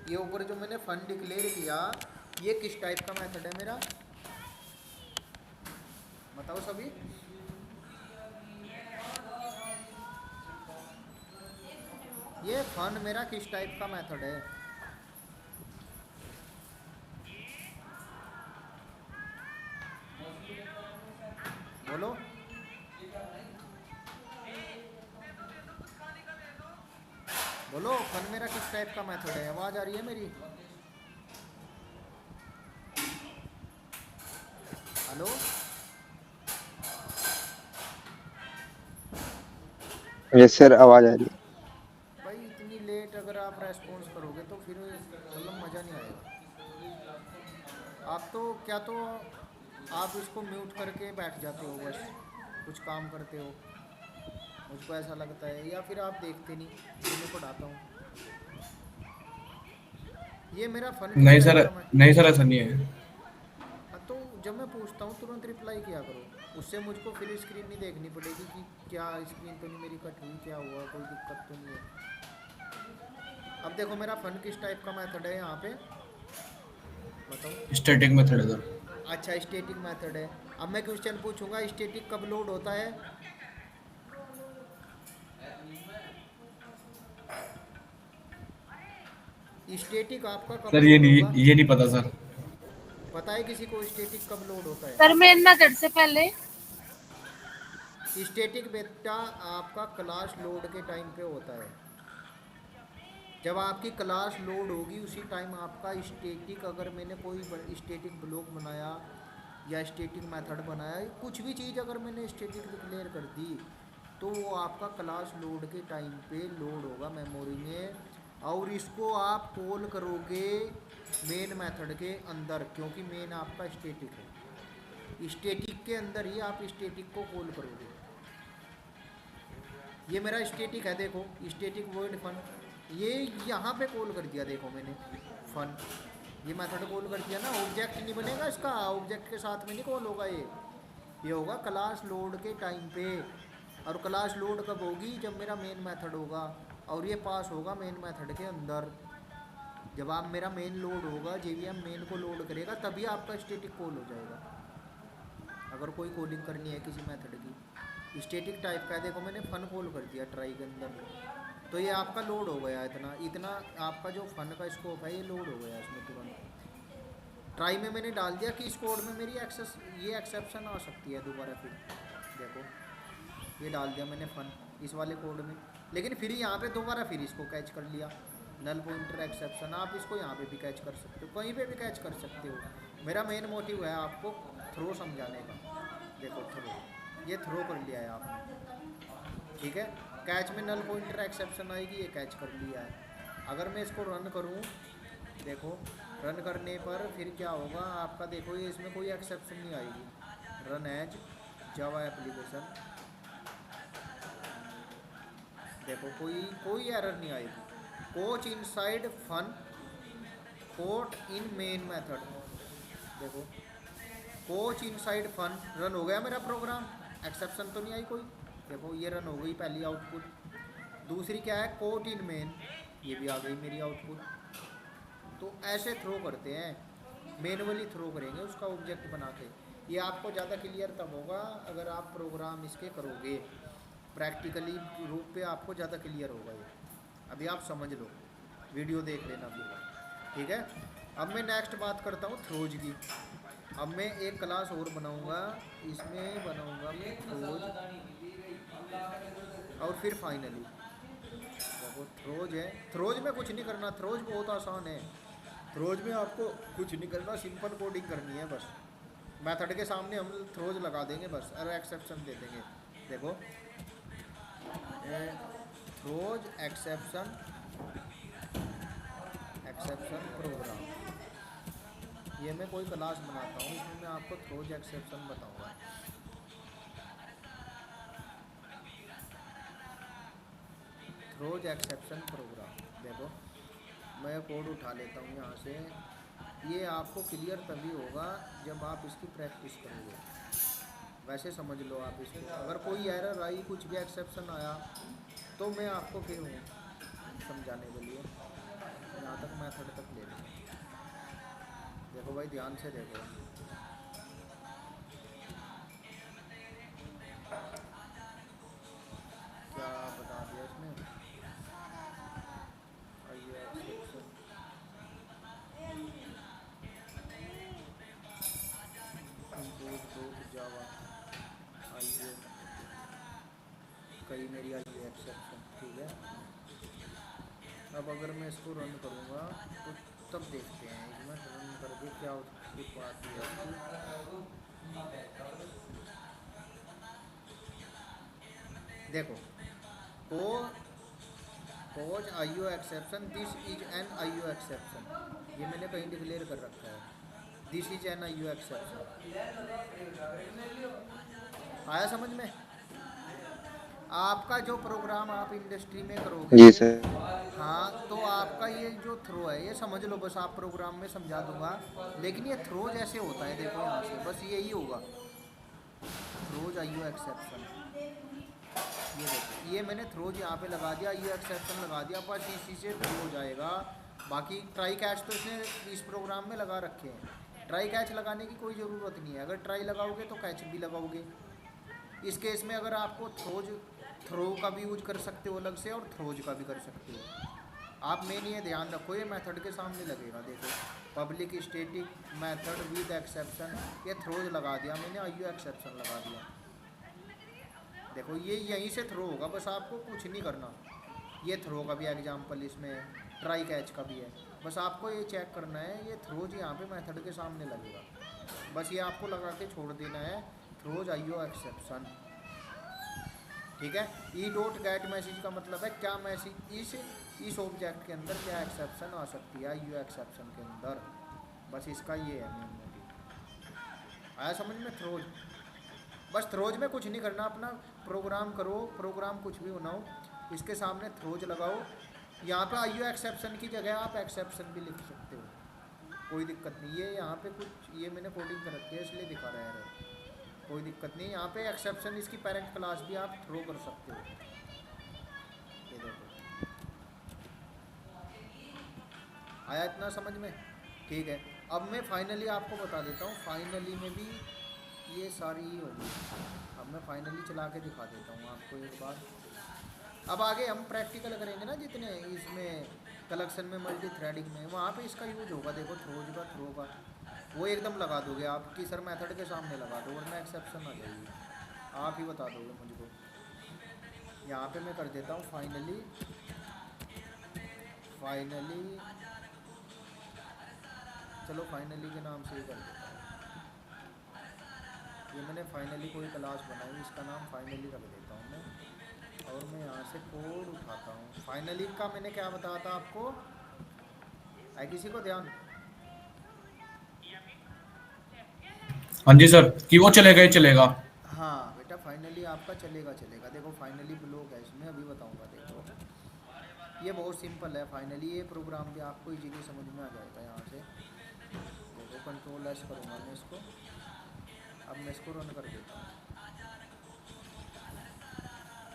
ये ऊपर जो मैंने फन डिक्लेयर किया ये किस टाइप का मेथड है मेरा, बताओ सभी। ये फन मेरा किस टाइप का मेथड है, बोलो। बोलो फन मेरा किस टाइप का मेथड है, आवाज़ आ रही है मेरी, हेलो। यस सर, आवाज आ रही है। भाई इतनी लेट अगर आप रेस्पॉन्स करोगे तो फिर मतलब मज़ा नहीं आएगा। आप तो क्या तो आप इसको म्यूट करके बैठ जाते हो, बस कुछ काम करते हो, मुझको ऐसा लगता है, या फिर आप देखते नहीं, मैं पढ़ाता हूँ। ये मेरा फन किस नहीं टाइप सर, का मैं, नहीं सर, ऐसा नहीं है। हाँ, तो जब मैं पूछता हूँ तुरंत रिप्लाई किया करो, उससे मुझको फिर स्क्रीन नहीं देखनी पड़ेगी कि क्या स्क्रीन तो नहीं मेरी कट हुई, क्या हुआ, कोई दिक्कत तो नहीं है। अब देखो मेरा फन किस टाइप का मेथड है यहाँ पे, बताओ। स्टैटिक मेथड है सर। अच्छा स्टैटिक मेथड है। अब मैं क्वेश्चन पूछूंगा, स्टैटिक कब लोड होता है, स्टैटिक आपका कब सर लोड होगा, ये नहीं पता सर। पता है किसी को स्टैटिक कब लोड होता है। सर मेन मेथड से पहले। स्टैटिक बेटा आपका क्लास लोड के टाइम पे होता है, जब आपकी क्लास लोड होगी उसी टाइम आपका स्टैटिक, अगर मैंने कोई स्टैटिक ब्लॉक बनाया या स्टैटिक मेथड बनाया, कुछ भी चीज़ अगर मैंने स्टैटिक डिक्लेयर कर दी तो वो आपका क्लास लोड के टाइम पे लोड होगा मेमोरी में, और इसको आप कॉल करोगे मेन मेथड के अंदर, क्योंकि मेन आपका स्टैटिक है, स्टैटिक के अंदर ही आप स्टैटिक को कॉल करोगे। ये मेरा स्टैटिक है, देखो स्टैटिक वॉइड फन, ये यहाँ पे कॉल कर दिया, देखो मैंने फन, ये मेथड कॉल कर दिया ना, ऑब्जेक्ट नहीं बनेगा इसका, ऑब्जेक्ट के साथ में नहीं कॉल होगा, ये होगा क्लास लोड के टाइम पे। और क्लास लोड कब होगी, जब मेरा मेन मेथड होगा और ये पास होगा मेन मेथड के अंदर। जब आप मेरा मेन लोड होगा, जेवीएम मेन को लोड करेगा तभी आपका स्टैटिक कॉल हो जाएगा, अगर कोई कोडिंग करनी है किसी मेथड की। स्टैटिक टाइप का है, देखो मैंने फन कॉल कर दिया ट्राई के अंदर, तो ये आपका लोड हो गया, इतना आपका जो फन का स्कोप है ये लोड हो गया इसमें तुरंत। ट्राई में मैंने डाल दिया कि इस कोड में मेरी ये एक्सेप्शन आ सकती है दोबारा, फिर देखो ये डाल दिया मैंने फन इस वाले कोड में, लेकिन फिर यहाँ पे दोबारा फिर इसको कैच कर लिया, नल पॉइंटर एक्सेप्शन। आप इसको यहाँ पे भी कैच कर सकते हो, कहीं पे भी कैच कर सकते हो, मेरा मेन मोटिव है आपको थ्रो समझाने का। देखो थ्रो, ये थ्रो कर लिया है आपने, ठीक है। कैच में नल पॉइंटर एक्सेप्शन आएगी, ये कैच कर लिया है। अगर मैं इसको रन करूँ, देखो रन करने पर फिर क्या होगा आपका, देखो ये इसमें कोई एक्सेप्शन नहीं आएगी, रन एज जावा एप्लीकेशन, देखो कोई एरर नहीं आएगी। कोच इनसाइड फन कोट इन मेन मेथड, देखो कोच इनसाइड फन रन हो गया मेरा प्रोग्राम, एक्सेप्शन तो नहीं आई कोई, देखो ये रन हो गई पहली आउटपुट। दूसरी क्या है, कोट इन मेन, ये भी आ गई मेरी आउटपुट। तो ऐसे थ्रो करते हैं, मैनुअली थ्रो करेंगे उसका ऑब्जेक्ट बना के। ये आपको ज़्यादा क्लियर तब होगा अगर आप प्रोग्राम इसके करोगे, प्रैक्टिकली रूप पे आपको ज़्यादा क्लियर होगा ये, अभी आप समझ लो। वीडियो देख लेना फिर, ठीक है। अब मैं नेक्स्ट बात करता हूँ थ्रोज की। अब मैं एक क्लास और बनाऊंगा, इसमें बनाऊंगा मैं थ्रोज, और फिर फाइनली देखो थ्रोज है। थ्रोज में कुछ नहीं करना, थ्रोज बहुत आसान है। थ्रोज में आपको कुछ नहीं करना, सिंपल कोडिंग करनी है बस। मेथड के सामने हम थ्रोज लगा देंगे बस, और एक्सेप्शन दे देंगे। देखो थ्रोज एक्सेप्शन, एक्सेप्शन प्रोग्राम, ये मैं कोई क्लास बनाता हूँ, इसमें मैं आपको थ्रोज एक्सेप्शन बताऊँगा। थ्रोज एक्सेप्शन प्रोग्राम, देखो मैं कोड उठा लेता हूँ यहाँ से। ये आपको क्लियर तभी होगा जब आप इसकी प्रैक्टिस करोगे। वैसे समझ लो आप इसको, अगर कोई एरर आई, कुछ भी एक्सेप्शन आया, तो मैं आपको फिर हूँ समझाने के लिए। यहाँ तक मेथड तक ले लें। देखो भाई ध्यान से देखो, क्या बता दिया इसने। आइए एक्सेप्शन, इंपोर्ट डॉट जावा, आइए कई मेरी आइए एक्सेप्शन, ठीक है। अब अगर मैं इसको रन करूँगा तो तब देखते हैं इसमें रन करके क्या आउटपुट आती है इसकी। देखो को cause IO exception, this is an IO exception, ये मैंने कहीं डिक्लेयर कर रखा है, this is an IO exception. आया समझ में? आपका जो प्रोग्राम आप इंडस्ट्री में करोगे, जी सर। हाँ, तो आपका ये जो थ्रो है, ये समझ लो बस, आप प्रोग्राम में समझा दूंगा, लेकिन ये थ्रो जैसे होता है, देखो यहाँ से बस यही होगा, थ्रोज आईओ एक्सेप्शन। ये देखो, ये मैंने थ्रोज यहाँ पे लगा दिया, आईओ एक्सेप्शन लगा दिया, बस इसी से थ्रो हो जाएगा। बाकी ट्राई कैच तो इसने इस प्रोग्राम में लगा रखे हैं, ट्राई कैच लगाने की कोई ज़रूरत नहीं है। अगर ट्राई लगाओगे तो कैच भी लगाओगे। इस केस में अगर आपको थ्रो का भी यूज कर सकते हो अलग से, और थ्रोज का भी कर सकते हो आप। मेन ये ध्यान रखो, ये मेथड के सामने लगेगा। देखो public static method with exception, ये थ्रोज लगा दिया मैंने, आईओ एक्सेप्शन लगा दिया। देखो ये यहीं से थ्रो होगा, बस आपको कुछ नहीं करना। ये थ्रो का भी एग्जाम्पल इसमें है, ट्राई कैच का भी है, बस आपको ये चेक करना है, ये थ्रोज यहाँ पे मेथड के सामने लगेगा, बस ये आपको लगा के छोड़ देना है, थ्रोज आईओ एक्सेप्शन, ठीक है। ई डॉट गेट मैसेज का मतलब है क्या मैसेज इस ऑब्जेक्ट के अंदर क्या एक्सेप्शन आ सकती है आईओ एक्सेप्शन के अंदर, बस इसका ये है मेन मोटिव। आया समझ में? थ्रोज, बस थ्रोज में कुछ नहीं करना, अपना प्रोग्राम करो, प्रोग्राम कुछ भी बनाओ, इसके सामने थ्रोज लगाओ। यहाँ पे आईओ एक्सेप्शन की जगह आप एक्सेप्शन भी लिख सकते हो, कोई दिक्कत नहीं है। यहाँ पे कुछ ये मैंने कोडिंग कर रखी है इसलिए दिखा रहा है, कोई दिक्कत नहीं। यहाँ पे एक्सेप्शन इसकी पेरेंट क्लास भी आप थ्रो कर सकते हो। ये देखो आया इतना समझ में? ठीक है। अब मैं फाइनली आपको बता देता हूँ, फाइनली में भी ये सारी ही होगी। अब मैं फाइनली चला के दिखा देता हूँ आपको एक बार। अब आगे हम प्रैक्टिकल करेंगे ना, जितने इसमें कलेक्शन में मल्टी थ्रेडिंग में, वहाँ पे इसका यूज होगा। देखो थ्रोज का, थ्रो का वो एकदम लगा दोगे आप कि सर मेथड के सामने लगा दो, वरना एक्सेप्शन आ जाएगी, आप ही बता दोगे मुझको। यहाँ पे मैं कर देता हूँ फाइनली, चलो फाइनली के नाम से ही कर देता हूँ। ये मैंने फाइनली कोई क्लास बनाई, इसका नाम फाइनली रख देता हूँ मैं, और मैं यहाँ से कोड उठाता हूँ। फाइनली का मैंने क्या बताया था आपको, है किसी को ध्यान? हाँ जी सर, कि वो चलेगा ही चलेगा। हाँ बेटा फाइनली आपका चलेगा। देखो फाइनली ब्लॉक है इसमें, अभी बताऊँगा। देखो ये बहुत सिंपल है फाइनली, ये प्रोग्राम भी आपको इजीली समझ में आ जाएगा। यहाँ से देखो कंट्रोल एस करूँगा मैं इसको, अब मैं इसको रन कर देता हूँ।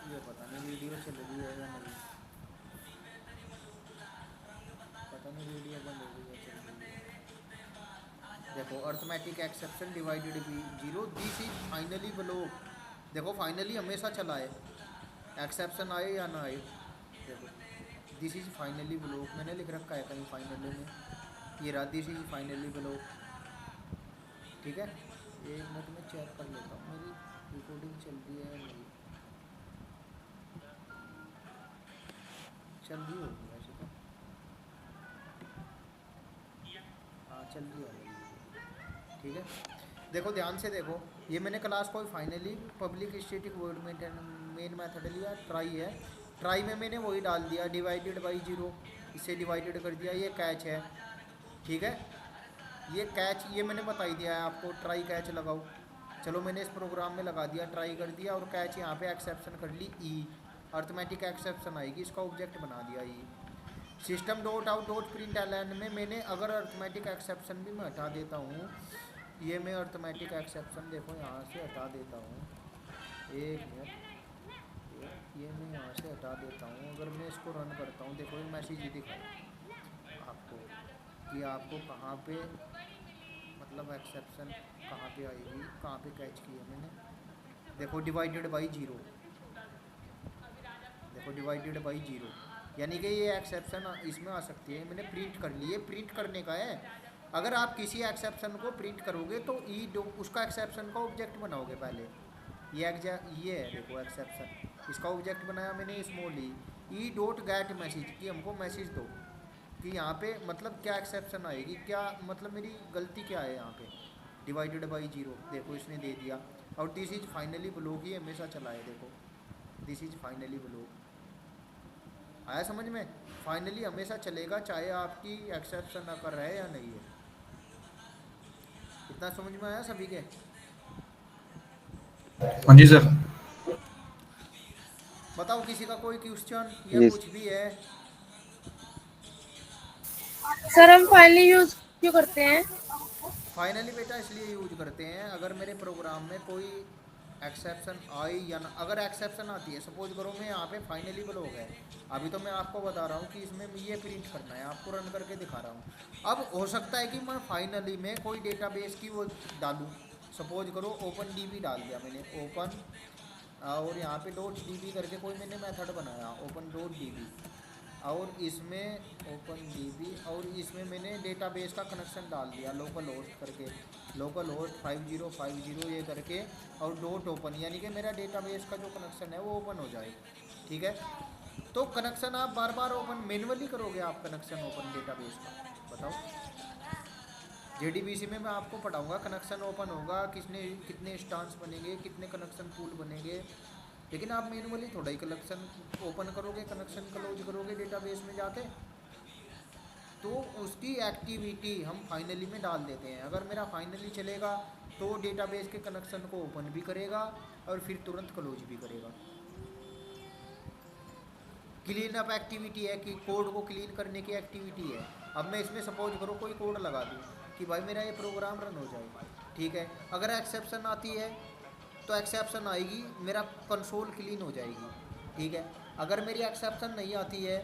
ये पता नहीं वीडियो चल रही है या नहीं, पता नहीं वीडियो बंद हो गई है, चल रही है। देखो arithmetic exception divided by 0, this is finally block. देखो फाइनली हमेशा चला है, एक्सेप्शन आए या ना आए। देखो दिस इज़ फाइनली ब्लॉक मैंने लिख रखा है कहीं फाइनली में, ये रहा दिस इज़ फाइनली ब्लॉक। ठीक है, एक मिनट में चेक कर लेता हूँ मेरी रिकॉर्डिंग चल रही है या नहीं। चल रही होगी वैसे तो, हाँ चल रही है मेरी। ठीक है, देखो ध्यान से देखो, ये मैंने क्लास को finally public static void main method लिया, ट्राई है, ट्राई में मैंने वही डाल दिया डिवाइडेड बाई 0, इससे डिवाइडेड कर दिया, ये कैच है। ठीक है, ये कैच ये मैंने बता ही दिया है आपको, ट्राई कैच लगाओ। चलो मैंने इस प्रोग्राम में लगा दिया, ट्राई कर दिया, और कैच यहाँ पे एक्सेप्शन कर ली ई, अर्थमेटिक एक्सेप्शन आएगी, इसका ऑब्जेक्ट बना दिया e. System dot out dot print Elon में मैंने अगर अर्थमेटिक एक्सेप्शन भी मैं हटा देता हूँ, ये मैं अर्थमेटिक एक्सेप्शन देखो यहाँ से हटा देता हूँ, एक मिनट, ये मैं यहाँ से हटा देता हूँ। अगर मैं इसको रन करता हूँ, देखो ये मैसेज ही दिखाए आपको कि आपको कहाँ पे मतलब एक्सेप्शन कहाँ पे आएगी, कहाँ पे कैच की है मैंने, देखो डिवाइडेड बाई 0, देखो डिवाइडेड बाई 0, यानी कि ये एक्सेप्शन इसमें आ सकती है। मैंने प्रिंट कर ली, ये प्रिंट करने का है। अगर आप किसी एक्सेप्शन को प्रिंट करोगे तो उसका एक्सेप्शन का ऑब्जेक्ट बनाओगे पहले, ये है देखो एक्सेप्शन, इसका ऑब्जेक्ट बनाया मैंने स्मॉल ई डॉट गेट मैसेज कि हमको मैसेज दो कि यहाँ पे मतलब क्या एक्सेप्शन आएगी, क्या मतलब मेरी गलती क्या है यहाँ पे, डिवाइडेड बाई 0, देखो इसने दे दिया। और दिस इज फाइनली ब्लॉक, ही हमेशा चला है, देखो दिस इज फाइनली ब्लॉक, आया समझ में, फाइनली हमेशा चलेगा चाहे आपकी एक्सेप्शन ना कर रहा है या नहीं है। इतना समझ में आया सभी के? हाँ जी सर। बताओ किसी का कोई क्वेश्चन या Yes. कुछ भी है? सर हम फाइनली यूज क्यों करते हैं? फाइनली बेटा इसलिए यूज करते हैं अगर मेरे प्रोग्राम में कोई एक्सेप्शन आई या ना, अगर एक्सेप्शन आती है, सपोज करो मैं यहाँ पे फाइनली ब्लॉक है, अभी तो मैं आपको बता रहा हूँ कि इसमें ये प्रिंट करना है, आपको रन करके दिखा रहा हूँ। अब हो सकता है कि मैं फाइनली में कोई डेटाबेस की वो डालूँ, सपोज करो ओपन डीबी डाल दिया मैंने, ओपन और यहाँ पे डॉट डीबी करके कोई मैंने मेथड बनाया ओपन डॉट डीबी, और इसमें ओपन डीबी, और इसमें मैंने डेटाबेस का कनेक्शन डाल दिया लोकल होस्ट करके, लोकल होस्ट 5050 ये करके, और डॉट ओपन, यानी कि मेरा डेटाबेस का जो कनेक्शन है वो ओपन हो जाए। ठीक है, तो कनेक्शन आप बार बार ओपन मैन्युअली करोगे आप कनेक्शन ओपन डेटाबेस का, बताओ। JDBC में मैं आपको पढ़ाऊँगा, कनेक्शन ओपन होगा, कितने इंस्टांस बनेंगे, कितने कनेक्शन पूल बनेंगे, लेकिन आप मैनुअली थोड़ा ही कनेक्शन ओपन करोगे, कनेक्शन क्लोज करोगे डेटाबेस में जाके, तो उसकी एक्टिविटी हम फाइनली में डाल देते हैं। अगर मेरा फाइनली चलेगा तो डेटाबेस के कनेक्शन को ओपन भी करेगा और फिर तुरंत क्लोज भी करेगा। क्लीन अप एक्टिविटी है कि कोड को क्लीन करने की एक्टिविटी है। अब मैं इसमें सपोज करो कोई कोड लगा दूँ कि भाई मेरा ये प्रोग्राम रन हो जाए, ठीक है, अगर एक्सेप्शन आती है तो एक्सेप्शन आएगी, मेरा कंसोल क्लीन हो जाएगी। ठीक है, अगर मेरी एक्सेप्शन नहीं आती है,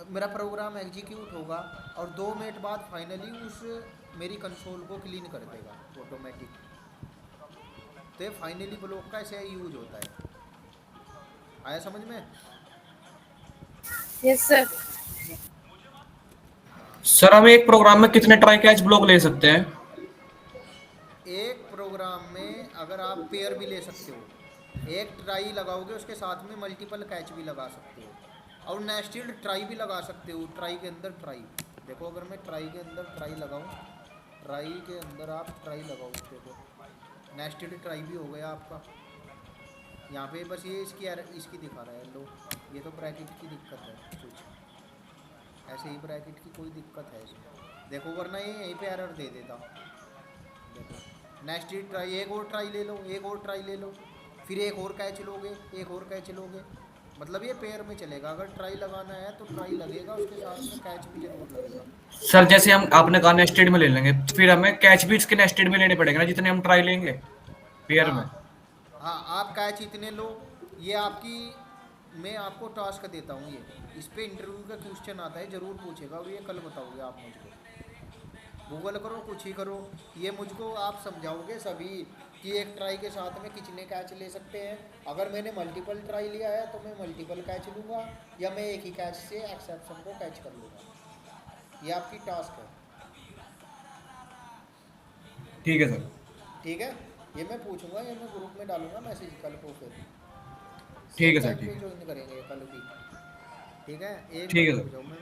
मेरा प्रोग्राम एग्जीक्यूट होगा और 2 मिनट बाद फाइनली उस मेरी कंसोल को क्लीन कर देगा ऑटोमेटिक। तो ये फाइनली ब्लॉक का ऐसे यूज होता है, आया समझ में? Yes sir. सर हम एक प्रोग्राम में कितने ट्राई कैच ब्लॉक ले सकते हैं? एक प्रोग्राम में अगर आप पेयर भी ले सकते हो, एक ट्राई लगाओगे उसके साथ में मल्टीपल कैच भी लगा सकते हो, और नेस्टेड ट्राई भी लगा सकते हो, ट्राई के अंदर ट्राई। देखो अगर मैं ट्राई के अंदर ट्राई लगाऊं, ट्राई के अंदर आप ट्राई लगाओ, देखो नेस्टेड ट्राई भी हो गया आपका। यहाँ पे बस ये इसकी दिखा रहा है, लो ये तो ब्रैकेट की दिक्कत है, कुछ ऐसे ही ब्रैकेट की कोई दिक्कत है इसमें, देखो वरना ये यहीं पे एरर दे देता। देखो नेस्टेड ट्राई, एक और ट्राई ले लो, एक और ट्राई ले लो, फिर एक और कैच लोगे, एक और कैच लोगे, मतलब ये पेयर में चलेगा। अगर ट्राई लगाना है तो ट्राई लगेगा, उसके साथ में कैच भी जरूर लगेगा। सर जैसे हम आपने कहा नेस्टेड में ले लेंगे, तो फिर हमें कैच भी इसके नेस्टेड में लेने पड़ेंगे ना, जितने हम ट्राई लेंगे पेयर में। हाँ आप कैच इतने लो, ये आपकी, मैं आपको टास्क देता हूँ, ये इस पे इंटरव्यू का क्वेश्चन आता है, ज़रूर पूछेगा, और ये कल बताओगे आप मुझको, गूगल करो कुछ ही करो, ये मुझको आप समझाओगे सभी कि एक ट्राई के साथ में कितने कैच ले सकते हैं। अगर मैंने मल्टीपल ट्राई लिया है तो मैं मल्टीपल कैच लूँगा, या मैं एक ही कैच से एक्सेप्शन को कैच कर लूँगा। ये आपकी टास्क है। ठीक है सर। ठीक है, ये मैं पूछूंगा, ये मैं ग्रुप में डालूंगा मैसेज कल को, फिर ठीक है सर, टाइम ठीक पे है। ज्वाइन करेंगे कल की। ठीक है, एक ठीक बार है रुक सर। जाओ, मैं